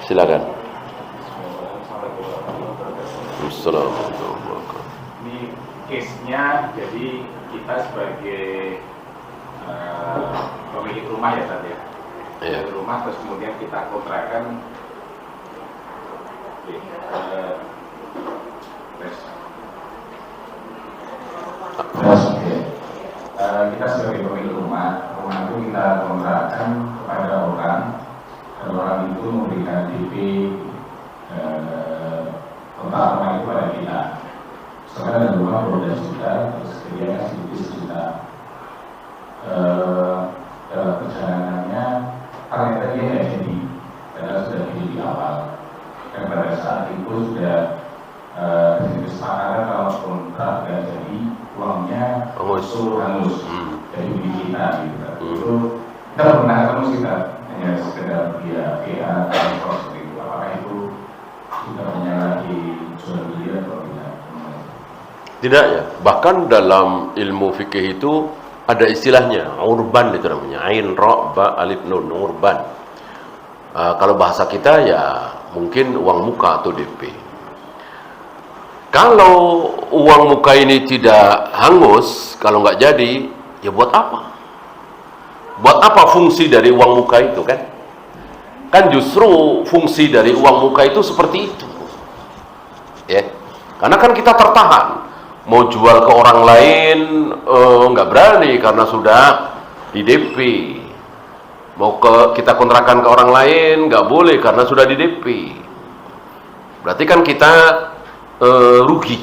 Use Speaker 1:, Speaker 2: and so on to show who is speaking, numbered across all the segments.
Speaker 1: Silakan. Assalamualaikum.
Speaker 2: Ini case-nya, jadi kita sebagai pemilik rumah ya tadi ya.
Speaker 1: Iya.
Speaker 2: Pemilik rumah terus kemudian kita kontrakan. Kita sebagai pemilik rumah itu kita kontrakkan kepada orang, dan orang itu memberikan DP kontrak rumah itu pada kita. Sekarang ada rumah 12 juta, terus dia kasih DP 1 juta. Dalam perjalanannya ternyata dia nggak jadi, karena sudah jadi di awal. Dan pada saat itu sudah kesepakatan kalau kontrak nggak jadi, uangnya suruh hangus. Jadi beli kita gitu. Itu kita pernah ketemu kita hanya sekedar via VA atau seperti itu. Apakah itu kita menyalahi jual beli atau tidak?
Speaker 1: Tidak ya. Bahkan dalam ilmu fikih itu ada istilahnya urban, itu namanya ain ra ba alif nun, urban. Kalau bahasa kita ya mungkin uang muka atau DP. Kalau uang muka ini tidak hangus, kalau nggak jadi, ya buat apa? Buat apa fungsi dari uang muka itu kan? Kan justru fungsi dari uang muka itu seperti itu. Ya, karena kan kita tertahan. Mau jual ke orang lain nggak berani karena sudah di DP. Mau kita kontrakan ke orang lain nggak boleh karena sudah di DP. Berarti kan kita rugi.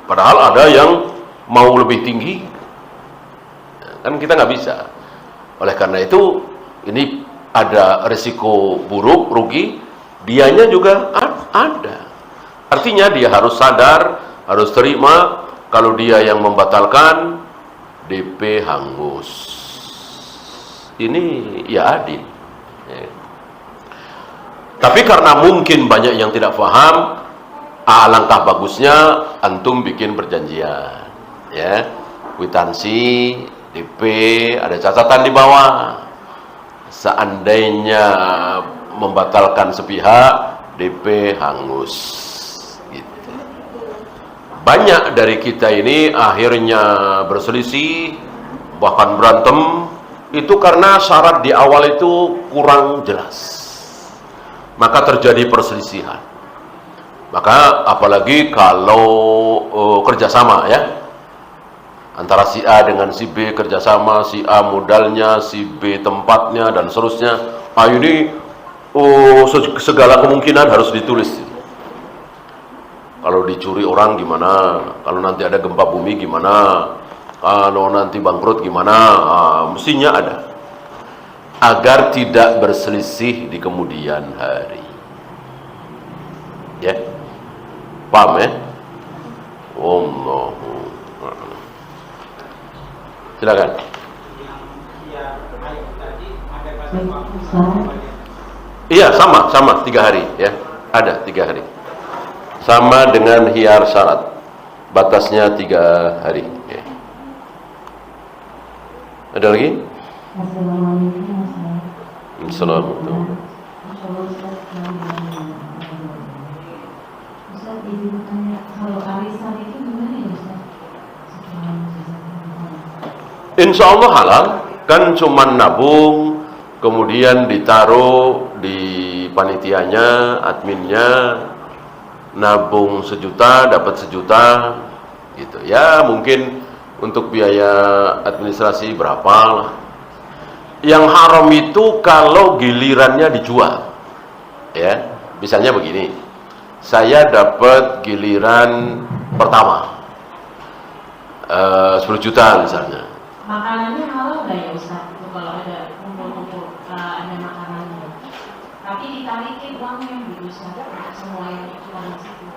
Speaker 1: Padahal ada yang mau lebih tinggi, kan kita nggak bisa. Oleh karena itu ini ada risiko buruk, rugi, dianya juga ada. Artinya dia harus sadar, harus terima kalau dia yang membatalkan, DP hangus. Ini ya adil. Ya. Tapi karena mungkin banyak yang tidak paham, alangkah bagusnya antum bikin perjanjian, ya, kwitansi, DP, ada catatan di bawah. Seandainya membatalkan sepihak, DP hangus. Gitu. Banyak dari kita ini akhirnya berselisih, bahkan berantem, itu karena syarat di awal itu kurang jelas. Maka terjadi perselisihan. Maka apalagi kalau kerjasama ya, antara si A dengan si B kerjasama, si A modalnya, si B tempatnya dan seterusnya. Ini segala kemungkinan harus ditulis. Kalau dicuri orang gimana? Kalau nanti ada gempa bumi gimana? Kalau nanti bangkrut gimana? Mestinya ada, agar tidak berselisih di kemudian hari. Ya. Paham ya? Allahu a'lam. Silakan. Iya, sama 3 hari ya. Ada 3 hari. Sama dengan hiyar syarat. Batasnya 3 hari ya. Ada lagi? Assalamualaikum. Insya Allah halal, kan cuman nabung, kemudian ditaruh di panitianya, adminnya, nabung 1 juta, dapat 1 juta, gitu. Ya mungkin untuk biaya administrasi berapa lah. Yang haram itu kalau gilirannya dijual, ya. Misalnya begini, saya dapat giliran pertama 10 juta misalnya.
Speaker 3: Makanannya halal nggak ya Ustaz? Kalau ada kumpul-kumpul ada makanannya, tapi ditarikin uangnya gitu Ustaz, semua yang cuma situ.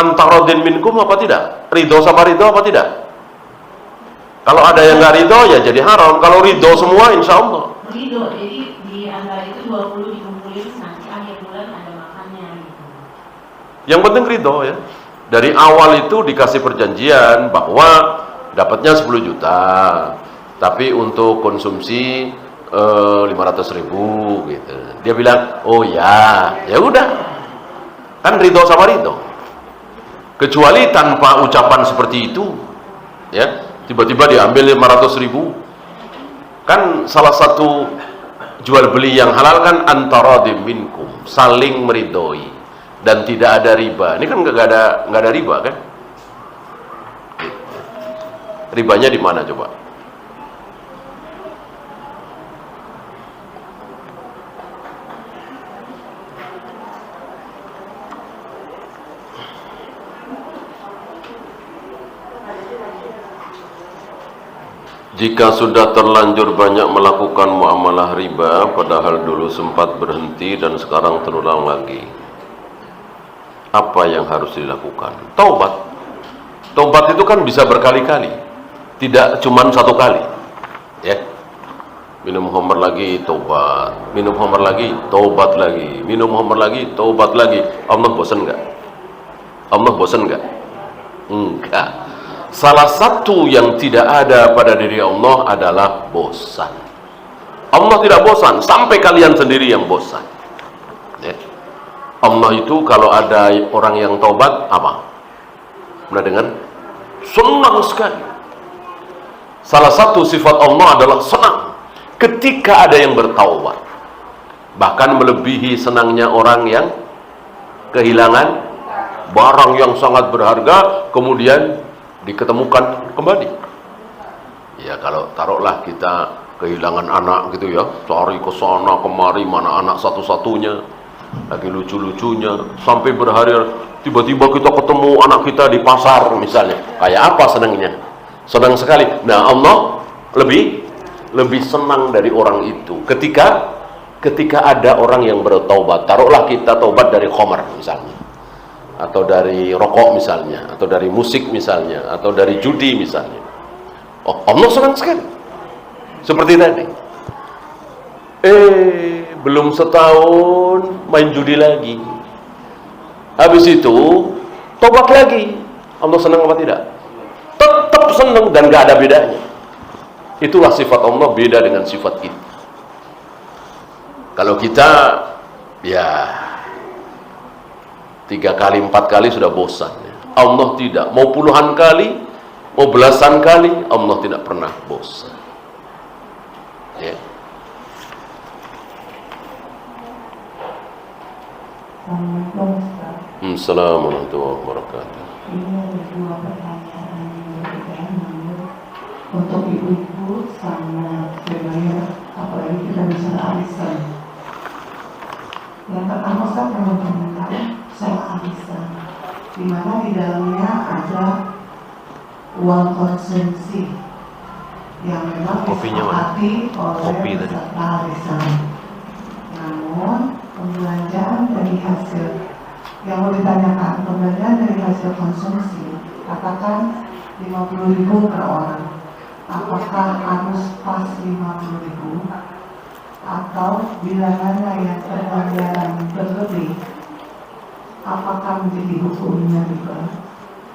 Speaker 1: Antarodin minkum apa tidak? Ridho sama ridho apa tidak? Kalau ada yang nggak ridho ya jadi haram. Kalau ridho semua insya Allah
Speaker 3: ridho. Jadi di antara itu 20 dikumpulin, nanti akhir bulan ada makannya gitu.
Speaker 1: Yang penting ridho ya. Dari awal itu dikasih perjanjian bahwa dapatnya 10 juta, tapi untuk konsumsi 500.000 gitu. Dia bilang, oh ya, ya udah, kan ridho sama ridho. Kecuali tanpa ucapan seperti itu, ya, tiba-tiba diambil 500.000. Kan salah satu jual beli yang halal kan antara minkum, saling meridhoi dan tidak ada riba. Ini kan nggak ada riba kan? Ribanya di mana coba? Jika sudah terlanjur banyak melakukan muamalah riba, padahal dulu sempat berhenti dan sekarang terulang lagi, apa yang harus dilakukan? Taubat. Taubat itu kan bisa berkali-kali, tidak cuma satu kali. Ya, minum khamr lagi, taubat. Minum khamr lagi, taubat lagi. Minum khamr lagi, taubat lagi. Allah bosan nggak? Allah bosan nggak? Enggak. Salah satu yang tidak ada pada diri Allah adalah bosan. Allah tidak bosan sampai kalian sendiri yang bosan. Ya. Allah itu kalau ada orang yang taubat apa? Pernah dengar? Senang sekali. Salah satu sifat Allah adalah senang ketika ada yang bertaubat. Bahkan melebihi senangnya orang yang kehilangan barang yang sangat berharga kemudian diketemukan kembali. Ya, kalau taruhlah kita kehilangan anak gitu ya, cari ke sana kemari mana anak satu-satunya, lagi lucu-lucunya, sampai berhari-hari tiba-tiba kita ketemu anak kita di pasar misalnya. Kayak apa senangnya? Senang sekali. Nah, Allah lebih senang dari orang itu ketika ada orang yang bertaubat. Taruhlah kita taubat dari khamr misalnya, atau dari rokok misalnya, atau dari musik misalnya, atau dari judi misalnya. Oh, Allah senang sekali. Seperti tadi. Belum setahun main judi lagi. Habis itu tobat lagi. Allah senang apa tidak? Tetap senang dan gak ada bedanya. Itulah sifat Allah, beda dengan sifat kita. Kalau kita ya 3 kali, 4 kali sudah bosan. Allah tidak. Mau puluhan kali, mau belasan kali, Allah tidak pernah bosan. Ya. Assalamualaikum warahmatullahi wabarakatuh.
Speaker 4: Ini ada 2 pertanyaan yang untuk ibu-ibu sama sebenarnya, apalagi kita bicara arisan. Yang pertama saya mau komentar soal arisan, di mana di dalamnya ada uang konsumsi yang memang disepakati oleh peserta arisan. Namun pembelanjaan dari hasil yang mau ditanyakan, pembelanjaan dari hasil konsumsi, katakan 50.000 per orang, apakah harus pas 50.000 atau bila mana yang pelanggaran berlebih, apakah menjadi hukumnya juga?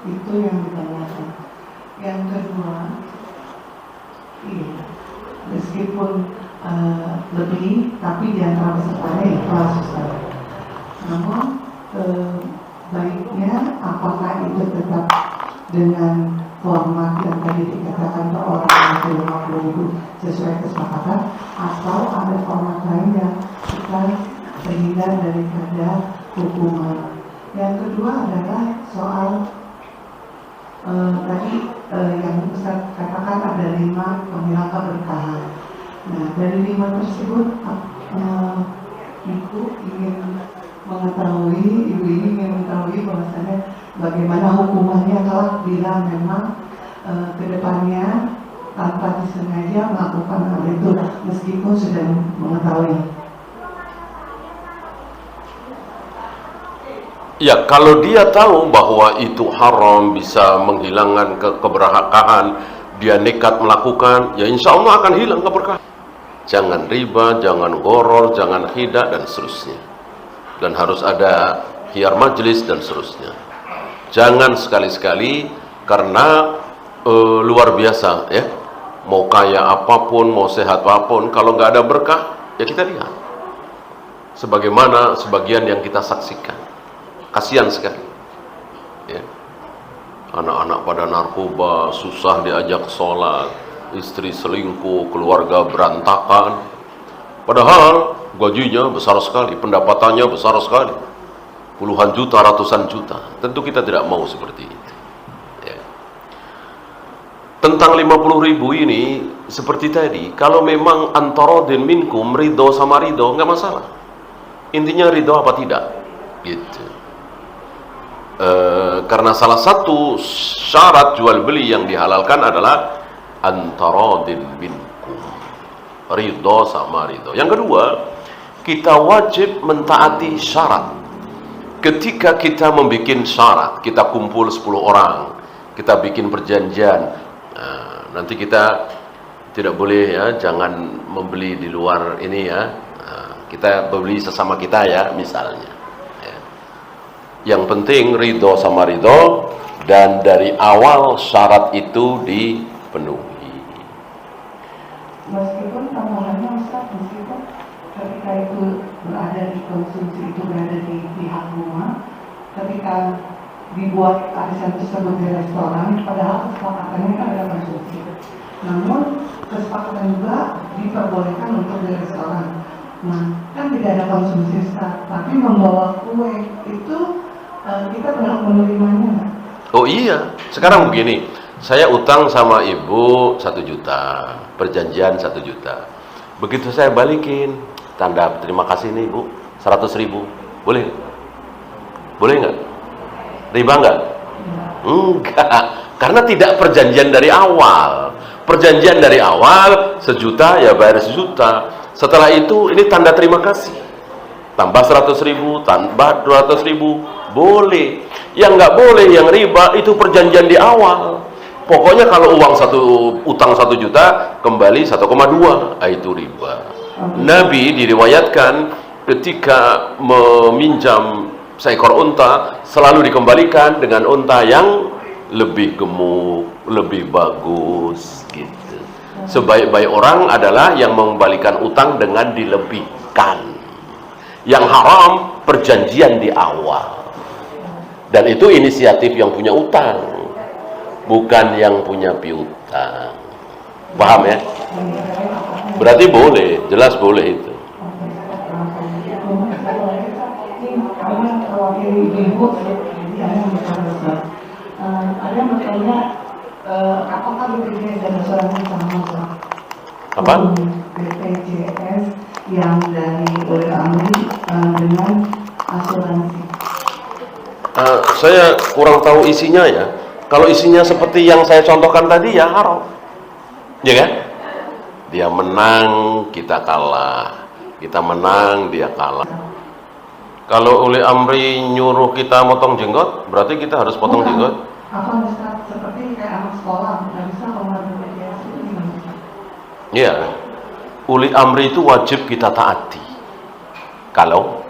Speaker 4: Itu yang ditanyakan. Yang kedua, iya, meskipun lebih, tapi di antara pesertanya ikhlas, Ustaz. Namun baiknya apakah itu tetap dengan format yang tadi dikatakan per orang 50.000 sesuai kesepakatan, atau ada format lain yang kita terhindar daripada hukuman. Yang kedua adalah soal tadi yang Ustaz katakan ada 5 penghilang keberkahan. Nah, dari 5 tersebut ibu ini ingin mengetahui bahwasanya bagaimana hukumannya kalau bila memang kedepannya tanpa disengaja melakukan hal itu meskipun sudah mengetahui.
Speaker 1: Ya, kalau dia tahu bahwa itu haram, bisa menghilangkan keberkahan, dia nekat melakukan, ya insya Allah akan hilang keberkahan. Jangan riba, jangan goror, jangan khidah, dan seterusnya. Dan harus ada khiyar majlis, dan seterusnya. Jangan sekali-sekali, karena luar biasa, ya, mau kaya apapun, mau sehat apapun, kalau nggak ada berkah, ya kita lihat. Sebagaimana sebagian yang kita saksikan, kasihan sekali. Ya. Anak-anak pada narkoba, susah diajak sholat, istri selingkuh, keluarga berantakan. Padahal gajinya besar sekali, pendapatannya besar sekali, puluhan juta, ratusan juta. Tentu kita tidak mau seperti itu. Ya. Tentang 50.000 ini, seperti tadi, kalau memang antarodin minkum, ridho sama ridho, nggak masalah. Intinya ridho apa tidak, gitu. Karena salah satu syarat jual beli yang dihalalkan adalah antarodin minkum, ridho sama ridho. Yang kedua, kita wajib mentaati syarat. Ketika kita membuat syarat, kita kumpul 10 orang, kita bikin perjanjian, nanti kita tidak boleh ya, jangan membeli di luar ini ya, kita beli sesama kita ya, misalnya. Yang penting ridho sama ridho, dan dari awal syarat itu dipenuhi.
Speaker 4: Meskipun tambahannya Ustaz, meskipun ketika itu berada di konsumsi, itu berada di pihak rumah, ketika dibuat arisan tersebut di restoran, padahal kesepakatannya kan ada konsumsi. Namun kesepakatan juga diperbolehkan untuk di restoran. Nah, kan tidak ada konsumsi Ustaz, tapi membawa kue itu kita pernah menerimanya.
Speaker 1: Oh iya, sekarang begini, saya utang sama ibu 1 juta, perjanjian 1 juta. Begitu saya balikin, tanda terima kasih nih ibu, 100.000, boleh? Boleh nggak? Riba nggak? Enggak, karena tidak perjanjian dari awal. Perjanjian dari awal 1 juta ya bayar 1 juta. Setelah itu ini tanda terima kasih. Tambah 100.000, tambah 200.000, boleh. Yang nggak boleh, yang riba itu perjanjian di awal. Pokoknya kalau utang 1 juta kembali 1,2, itu riba. Nabi diriwayatkan ketika meminjam seekor unta selalu dikembalikan dengan unta yang lebih gemuk, lebih bagus gitu. Sebaik-baik orang adalah yang mengembalikan utang dengan dilebihkan. Yang haram perjanjian di awal, dan itu inisiatif yang punya utang, bukan yang punya piutang. Paham ya? Berarti boleh, jelas boleh itu.
Speaker 4: Ada yang bertanya, apakah BPJS dan asuransi sama?
Speaker 1: Apa?
Speaker 4: BPJS yang dari oleh Amri dengan asuransi.
Speaker 1: Saya kurang tahu isinya ya. Kalau isinya seperti yang saya contohkan tadi ya haram, ya kan? Dia menang, kita kalah. Kita menang, dia kalah. Kalau oleh Amri nyuruh kita motong jenggot, berarti kita harus potong jenggot.
Speaker 4: Apa bisa seperti kayak anak sekolah, nggak bisa kalau ada BPJS itu gimana?
Speaker 1: Iya, uli amri itu wajib kita taati. Kalau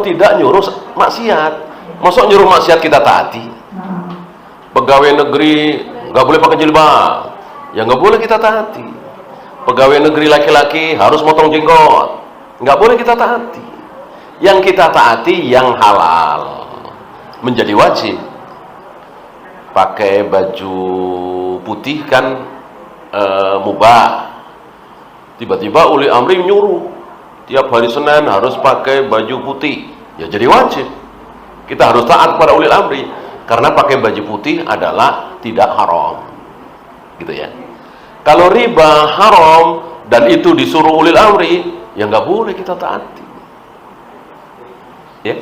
Speaker 1: tidak nyuruh maksiat, masuk nyuruh maksiat kita taati. Pegawai negeri nggak boleh pakai jilbab, ya nggak boleh kita taati. Pegawai negeri laki-laki harus motong jenggot, nggak boleh kita taati. Yang kita taati yang halal, menjadi wajib. Pakai baju putih kan mubah. Tiba-tiba uli amri nyuruh tiap hari Senin harus pakai baju putih, ya jadi wajib. Kita harus taat pada uli amri, karena pakai baju putih adalah tidak haram, gitu ya. Kalau riba haram dan itu disuruh ulil amri, ya nggak boleh kita taati, ya.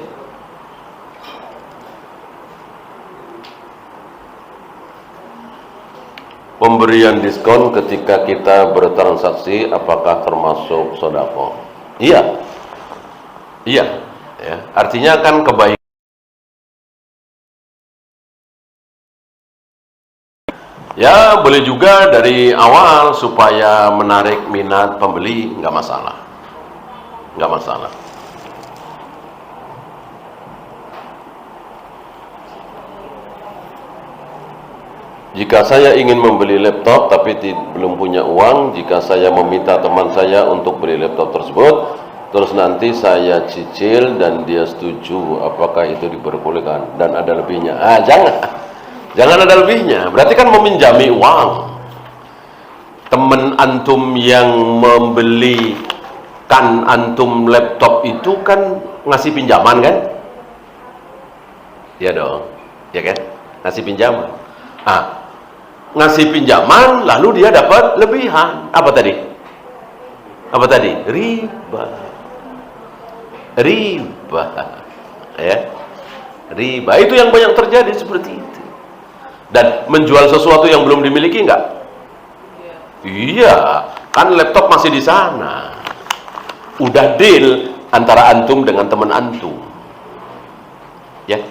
Speaker 1: Pemberian diskon ketika kita bertransaksi apakah termasuk sodako? Iya, iya, ya. Artinya kan kebaikan. Ya boleh juga dari awal supaya menarik minat pembeli, nggak masalah, nggak masalah. Jika saya ingin membeli laptop tapi belum punya uang, jika saya meminta teman saya untuk beli laptop tersebut, terus nanti saya cicil dan dia setuju, apakah itu diperbolehkan dan ada lebihnya? Jangan ada lebihnya. Berarti kan meminjami uang. Teman antum yang membelikan antum laptop itu kan ngasih pinjaman kan? Ya dong, ya kan? Ngasih pinjaman. Ngasih pinjaman lalu dia dapat lebihan. Apa tadi? Riba. Ya. Riba itu yang banyak terjadi seperti itu. Dan menjual sesuatu yang belum dimiliki enggak? Iya, kan laptop masih di sana. Udah deal antara antum dengan teman antum. Ya.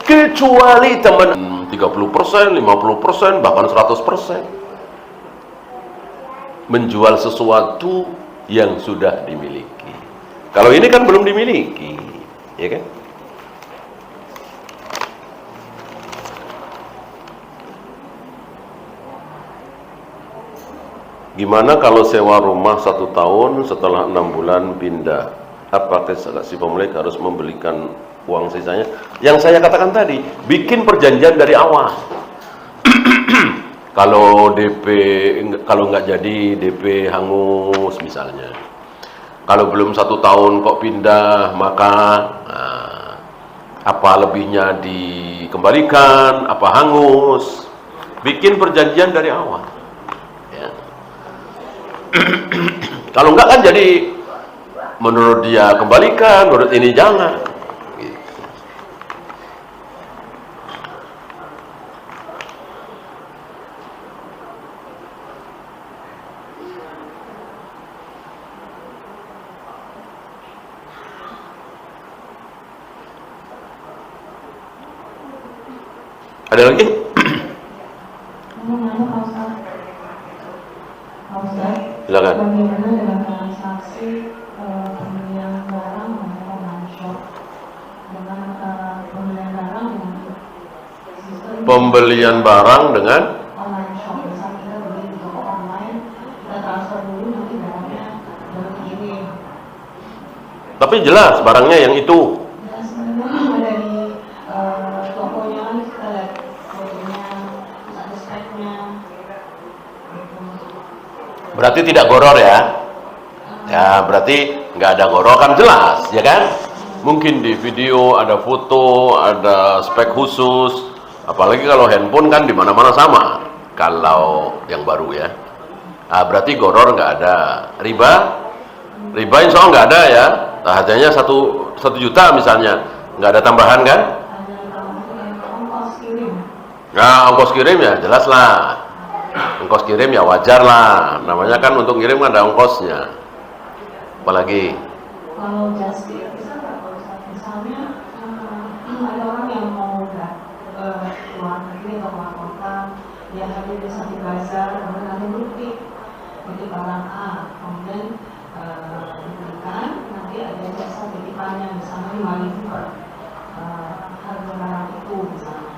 Speaker 1: Kecuali teman 30%, 50%, bahkan 100% menjual sesuatu yang sudah dimiliki. Kalau ini kan belum dimiliki, ya kan? Gimana kalau sewa rumah 1 tahun setelah 6 bulan pindah? Apakah si pemilik harus membelikan uang sisanya? Yang saya katakan tadi, bikin perjanjian dari awal. Kalau nggak jadi DP hangus misalnya. Kalau belum 1 tahun kok pindah, maka apa lebihnya dikembalikan, apa hangus. Bikin perjanjian dari awal. Ya. Kalau enggak kan jadi menurut dia kembalikan, menurut ini jangan. Gitu. Ada lagi? Silakan.
Speaker 5: Bagaimana dengan transaksi pembelian barang dengan online shop, dengan pembelian barang dengan sistem
Speaker 1: Pembelian barang dengan
Speaker 5: online shop? Misal kita beli di toko online, kita transfer dulu, nanti barangnya baru dikirim.
Speaker 1: tapi jelas barangnya yang itu.
Speaker 5: Dan sebenarnya ada di tokonya kan kita lihat fotonya, terus ada speknya.
Speaker 1: Berarti tidak goror ya? Ya berarti nggak ada goror kan jelas, ya kan? Mungkin di video ada foto, ada spek khusus. Apalagi kalau handphone kan di mana-mana sama. Kalau yang baru ya, berarti goror nggak ada. Riba insya Allah nggak ada ya. Harganya 1 juta misalnya, nggak ada tambahan kan? Nah, ongkos kirim ya jelas lah. Ongkos kirim ya wajar lah, namanya kan untuk kirim kan ada ongkosnya. Apalagi
Speaker 5: Kalau just tip bisa nggak, kalau misalnya ada orang yang mau keluar negeri atau keluar kota, dia hadir di satu bazar, kemudian nanti bukti itu barang A, kemudian diberikan, nanti ada jasa titipannya misalnya 5.000 per harga barang itu misalnya.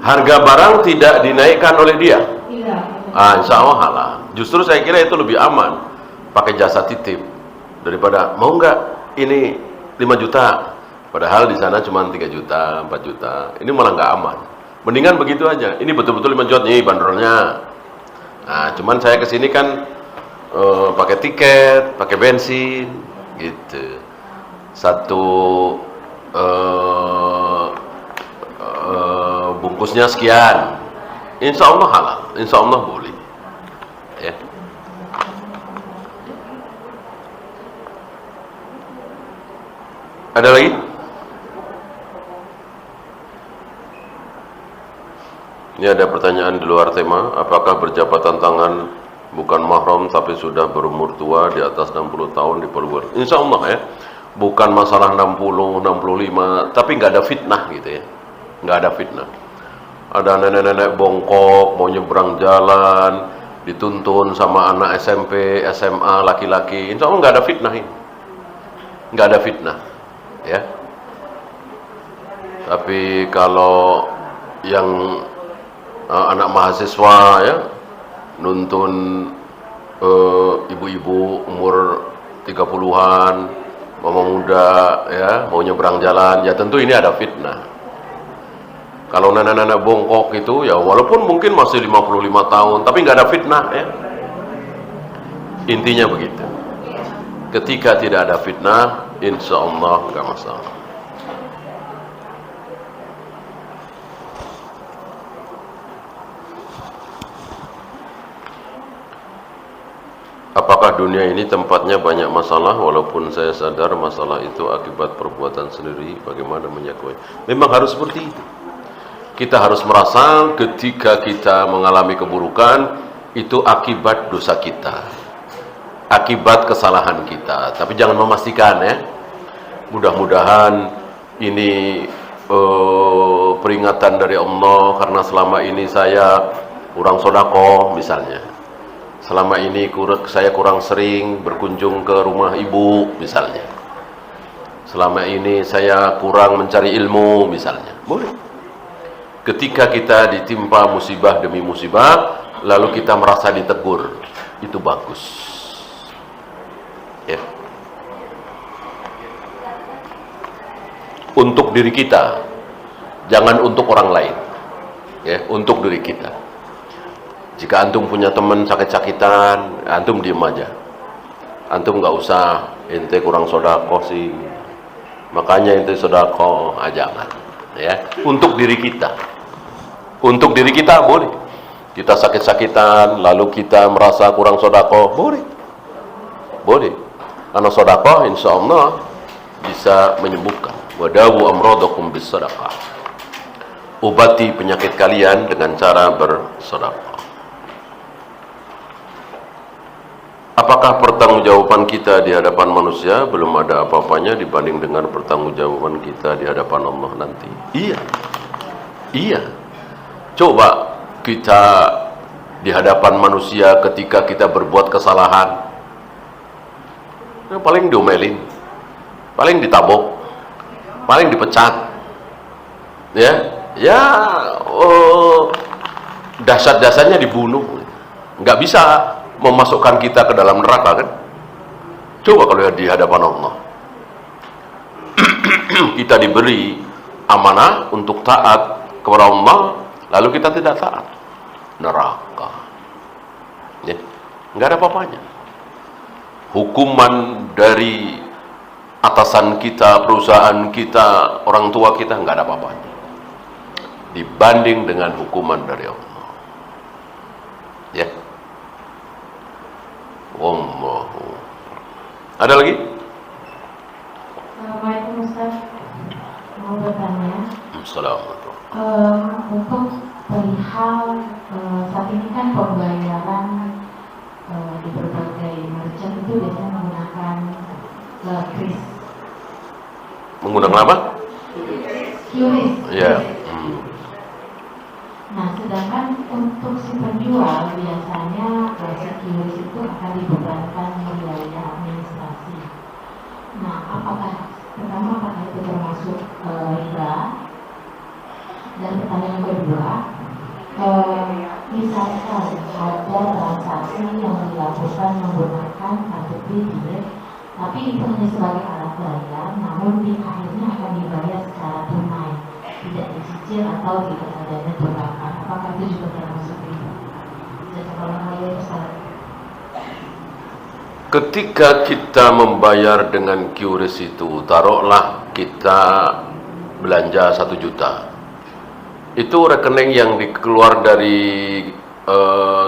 Speaker 1: harga barang tidak dinaikkan oleh dia.
Speaker 5: Tidak.
Speaker 1: Insya Allah halal. Justru saya kira itu lebih aman pakai jasa titip daripada mau nggak ini 5 juta padahal di sana cuma 3 juta 4 juta, ini malah nggak aman. Mendingan begitu aja, ini betul-betul 5 juta nih bandrolnya. Cuman saya kesini kan pakai tiket, pakai bensin gitu, satu bungkusnya sekian. Insya Allah halal, insya Allah boleh ya. Ada lagi? Ini ada pertanyaan di luar tema. Apakah berjabatan tangan bukan mahram tapi sudah berumur tua di atas 60 tahun diperbolehkan? Insya Allah ya. Bukan masalah 60, 65, tapi nggak ada fitnah gitu ya. Nggak ada fitnah. Ada nenek-nenek bongkok mau nyebrang jalan dituntun sama anak SMP, SMA laki-laki. Insya Allah nggak ada fitnah ini. Nggak ada fitnah. Ya. Tapi kalau yang anak mahasiswa ya nuntun ibu-ibu umur 30-an, mama muda ya mau nyebrang jalan, ya tentu ini ada fitnah. Kalau nenek-nenek bongkok itu ya walaupun mungkin masih 55 tahun tapi nggak ada fitnah ya. Intinya begitu. Ketika tidak ada fitnah, insya Allah nggak masalah. Apakah dunia ini tempatnya banyak masalah, walaupun saya sadar masalah itu akibat perbuatan sendiri, bagaimana menyikapi? Memang harus seperti itu. Kita harus merasa ketika kita mengalami keburukan, itu akibat dosa kita, akibat kesalahan kita. Tapi jangan memastikan ya. Mudah-mudahan ini peringatan dari Allah, karena selama ini saya kurang sedekah misalnya. Selama ini saya kurang sering berkunjung ke rumah ibu misalnya. Selama ini saya kurang mencari ilmu misalnya. Boleh. Ketika kita ditimpa musibah demi musibah, lalu kita merasa ditegur, itu bagus. Ya. Untuk diri kita, jangan untuk orang lain. Ya, untuk diri kita. Jika antum punya teman sakit-sakitan, antum diem aja. Antum nggak usah, ente kurang sedekah sih, makanya ente sedekah, jangan. Ya, untuk diri kita. Untuk diri kita boleh. Kita sakit-sakitan, lalu kita merasa kurang sedekah, boleh. Boleh. Karena sedekah insya Allah bisa menyembuhkan. Wadawu amradakum bis-sedekah. Obati penyakit kalian dengan cara bersedekah. Apakah pertanggungjawaban kita di hadapan manusia belum ada apa-apanya dibanding dengan pertanggungjawaban kita di hadapan Allah nanti? Iya. Iya. Coba kita di hadapan manusia ketika kita berbuat kesalahan, paling diomelin, paling ditabok, paling dipecat. Dahsyat-dahsyatnya dibunuh. Nggak bisa memasukkan kita ke dalam neraka kan? Coba kalau di hadapan Allah. Kita diberi amanah untuk taat kepada Allah, lalu kita tidak taat, neraka. Ya, nggak ada apa-apanya. Hukuman dari atasan kita, perusahaan kita, orang tua kita, nggak ada apa-apanya dibanding dengan hukuman dari Allah. Ya. Wallahu. Ada lagi?
Speaker 3: Assalamualaikum Ustaz. Mau bertanya.
Speaker 1: Assalamualaikum.
Speaker 3: Untuk perihal saat ini kan pembayaran di berbagai merchant itu biasanya menggunakan kris.
Speaker 1: Menggunakan apa?
Speaker 3: QRIS.
Speaker 1: Ya.
Speaker 3: Nah, sedangkan untuk si penjual biasanya si QRIS itu akan dibebankan biaya administrasi. Nah, apakah itu termasuk riba? Dan pertanyaan kedua, misalkan ada transaksi yang dilakukan menggunakan kartu kredit, tapi itu hanya sebagai alat bayar, namun di akhirnya akan dibayar secara tunai, tidak dicicil atau tidak adanya tunggakan. Apakah itu juga termasuk riba?
Speaker 1: Ketika kita membayar dengan QRIS itu, taruhlah kita belanja 1 juta. Itu rekening yang dikeluar dari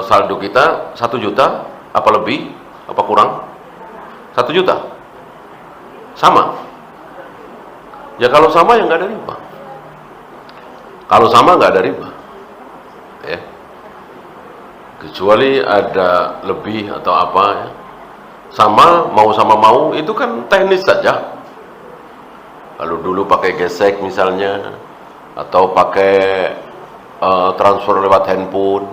Speaker 1: saldo kita 1 juta, apa lebih, apa kurang? 1 juta. Sama. Ya kalau sama ya nggak ada riba. Kalau sama nggak ada riba. Ya. Kecuali ada lebih atau apa ya. Sama mau itu kan teknis saja. Kalau dulu pakai gesek misalnya, atau pakai transfer lewat handphone,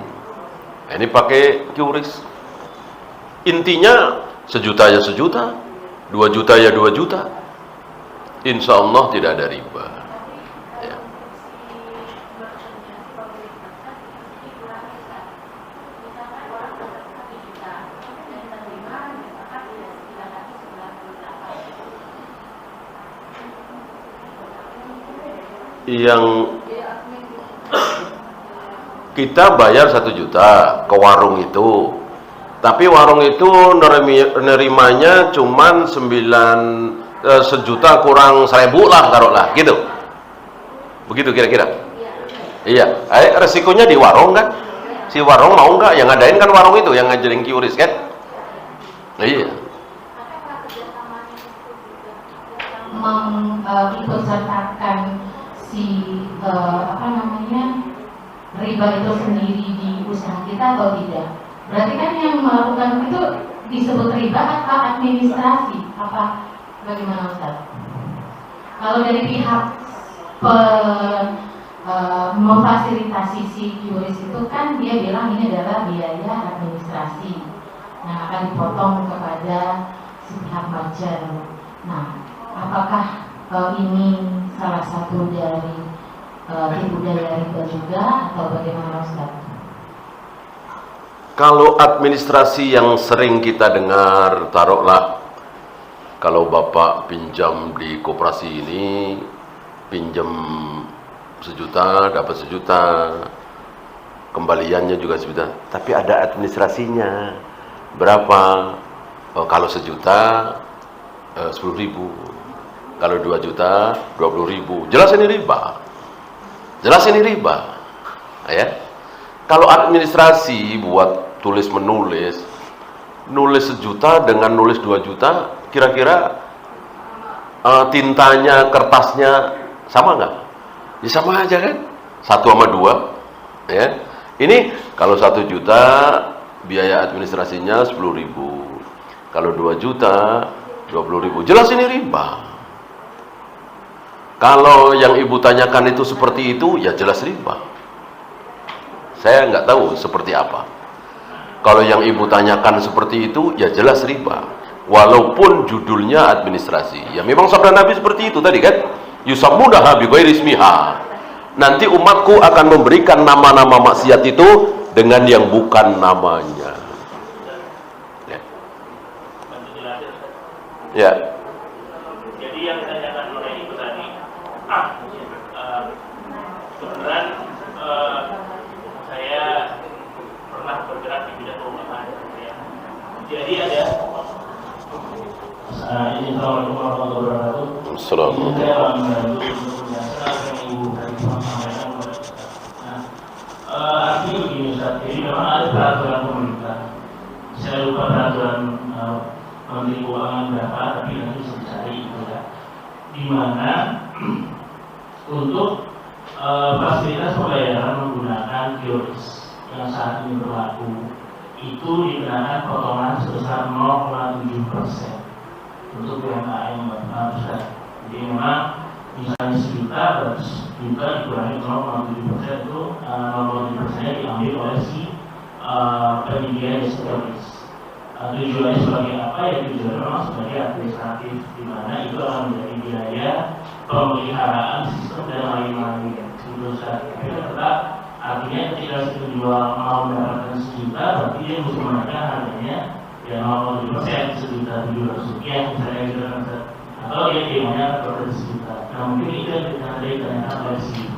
Speaker 1: ini pakai QRIS. Intinya 1 juta ya 1 juta, 2 juta ya 2 juta. Insya Allah tidak ada riba. Ya. yang kita bayar 1 juta ke warung itu, tapi warung itu nerimanya cuman 1 juta kurang 1.000 lah, taruhlah gitu, begitu kira-kira. Iya, resikonya di warung kan, si warung mau nggak, yang ngadain kan warung itu, yang ngajarin QRIS kan. Iya,
Speaker 3: ikut sertakan si riba itu sendiri di usaha kita atau tidak? Berarti kan yang melakukan itu disebut riba atau administrasi? Apa bagaimana Ustaz? Kalau dari pihak memfasilitasi si QRIS itu kan dia bilang ini adalah biaya administrasi, nah akan dipotong kepada si pihak bajar. Nah, apakah ini salah satu dari tipu daya riba juga atau bagaimana Ustaz?
Speaker 1: kalau administrasi yang sering kita dengar, taruhlah kalau Bapak pinjam di koperasi ini, pinjam 1 juta dapat 1 juta, kembaliannya juga 1 juta, tapi ada administrasinya berapa. Kalau 1 juta 10.000, kalau 2 juta 20.000. Jelas ini riba, jelas ini riba ya. Kalau administrasi buat tulis menulis, nulis 1 juta dengan nulis 2 juta, kira-kira tintanya, kertasnya sama nggak? Ya sama aja kan, 1 sama 2 ya. Ini kalau 1 juta biaya administrasinya 10.000, kalau 2 juta 20.000, jelas ini riba. Kalau yang ibu tanyakan itu seperti itu, ya jelas riba. Saya nggak tahu seperti apa. Kalau yang ibu tanyakan seperti itu, ya jelas riba. Walaupun judulnya administrasi, ya memang sabda Nabi seperti itu tadi kan. Yusammunaha bighairi ismiha. Nanti umatku akan memberikan nama-nama maksiat itu dengan yang bukan namanya. Ya.
Speaker 6: Jadi yang ditanyakan oleh ibu tadi, kebetulan saya pernah bergerak di bidang perumahan. Ya. Jadi ada ini Assalamualaikum warahmatullahi wabarakatuh.
Speaker 1: Assalamualaikum.
Speaker 6: Saya membantu untuk menjelaskan apa yang ibu tadi sampaikan. Artinya begini Ustaz, jadi memang ada peraturan pemerintah. Saya lupa peraturan Menteri Keuangan berapa, tapi nanti bisa dicari itu ya. Di mana untuk fasilitas pembayaran menggunakan QRIS yang saat ini berlaku itu dikenakan potongan sebesar 0,7% untuk UMKM Ustaz. Jadi memang misalnya 1 juta, 100 juta dikurangi 0,7% itu 0,7% diambil oleh si penyedia QRIS. Tujuannya sebagai apa? Ya tujuannya memang sebagai administratif, di mana itu akan menjadi biaya pemeliharaan sistem dan lain-lain. Tapi tetap artinya ketika si penjual mau mendapatkan 1 juta, berarti dia mesti menaikkan harganya ya 0,7%, 1.700.000 misalnya gitu kan, atau dia terima pada 1 juta. Nah mungkin itu yang kita ditanyakan oleh si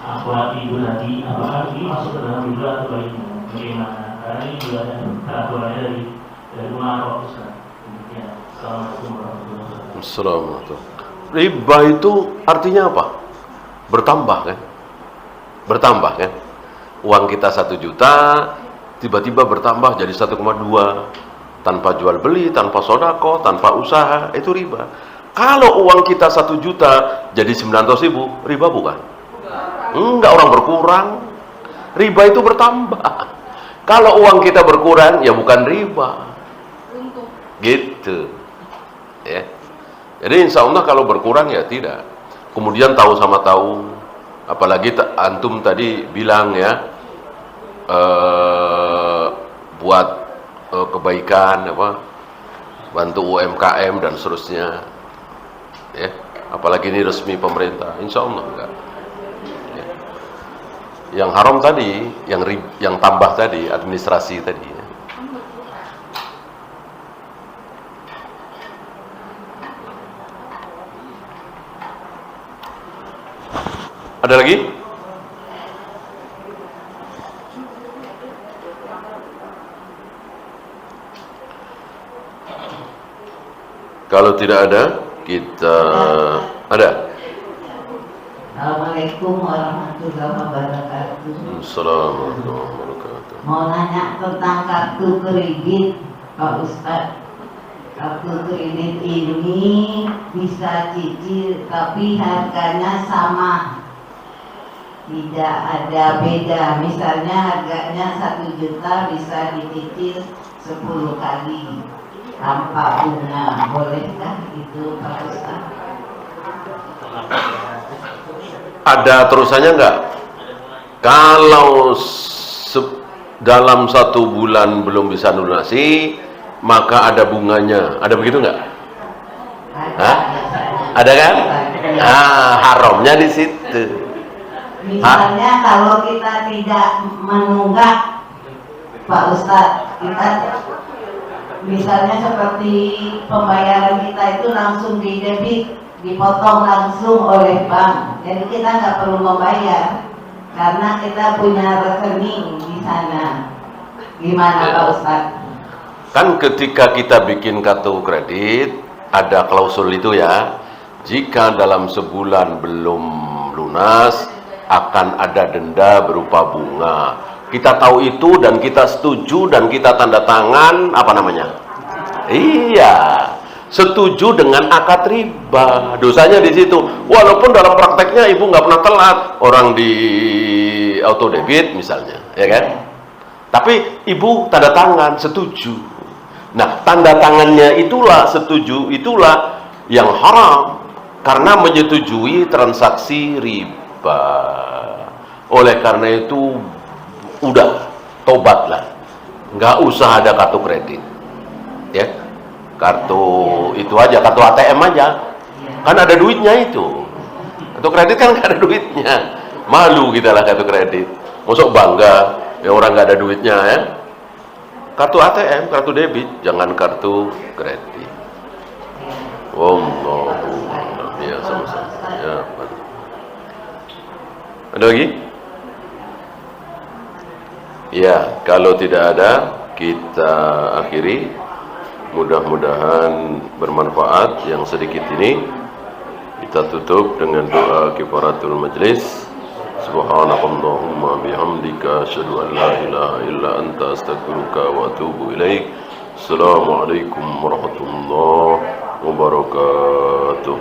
Speaker 6: akhwat ibu tadi, apakah ini masuk ke dalam riba atau bagaimana? Karena ini juga ada peraturannya dari Umar Ustaz. Ya, Assalamualaikum warahmatullahi wabarakatuh.
Speaker 1: Assalamualaikum. Riba itu artinya apa? Bertambah kan? Bertambah kan? Uang kita 1 juta tiba-tiba bertambah jadi 1,2, tanpa jual beli, tanpa sodako, tanpa usaha, itu riba. Kalau uang kita 1 juta jadi 900.000, riba bukan? Enggak, orang berkurang. Riba itu bertambah. Kalau uang kita berkurang, ya bukan riba. Gitu. Ya. Jadi insya Allah kalau berkurang ya tidak. Kemudian tahu sama tahu, apalagi antum tadi bilang ya, buat kebaikan apa, bantu UMKM dan seterusnya. Ya. Apalagi ini resmi pemerintah, insya Allah enggak. Yang haram tadi, yang tambah tadi, administrasi tadi ya. Ada lagi? Kalau tidak ada, kita ada.
Speaker 7: Assalamualaikum warahmatullahi wabarakatuh.
Speaker 1: Assalamualaikum warahmatullahi wabarakatuh.
Speaker 7: Mau nanya tentang kartu kredit, Pak Ustadz. Kartu kredit ini bisa cicil, tapi harganya sama, tidak ada beda. Misalnya harganya 1 juta bisa dicicil 10 kali tanpa bunga. Bolehkah itu, Pak Ustadz?
Speaker 1: Ada terusannya enggak? Kalau dalam 1 bulan belum bisa lunasi, maka ada bunganya. Ada begitu enggak? Hah? Ada kan? Haramnya di situ.
Speaker 7: Misalnya kalau kita tidak menunggak, Pak Ustadz, kita misalnya seperti pembayaran kita itu langsung di debit, dipotong langsung oleh bank, jadi kita nggak perlu membayar karena kita punya rekening di sana. Gimana Pak Ustadz?
Speaker 1: Kan ketika kita bikin kartu kredit ada klausul itu ya, jika dalam sebulan belum lunas akan ada denda berupa bunga. Kita tahu itu dan kita setuju dan kita tanda tangan, apa namanya? Iya, setuju dengan akad riba. Dosanya di situ. Walaupun dalam prakteknya ibu nggak pernah telat, orang di auto debit misalnya, ya kan? Tapi ibu tanda tangan, setuju. Nah, tanda tangannya itulah, setuju, itulah yang haram karena menyetujui transaksi riba. Oleh karena itu, udah tobatlah, nggak usah ada kartu kredit, ya. Kartu itu aja, kartu ATM aja, kan ada duitnya itu. Kartu kredit kan nggak ada duitnya, malu kita lah kartu kredit. Masuk bangga, ya orang nggak ada duitnya ya. Kartu ATM, kartu debit, jangan kartu kredit. Wallahu a'lam. Ya, sama-sama. Ya, ada lagi? Ya, kalau tidak ada, kita akhiri. Mudah-mudahan bermanfaat yang sedikit ini. Kita tutup dengan doa kifaratul majlis. Subhanakallahumma bihamdika asyhadu an la ilaha illa anta astaghfiruka wa atubu ilaik. Assalamualaikum warahmatullahi wabarakatuh.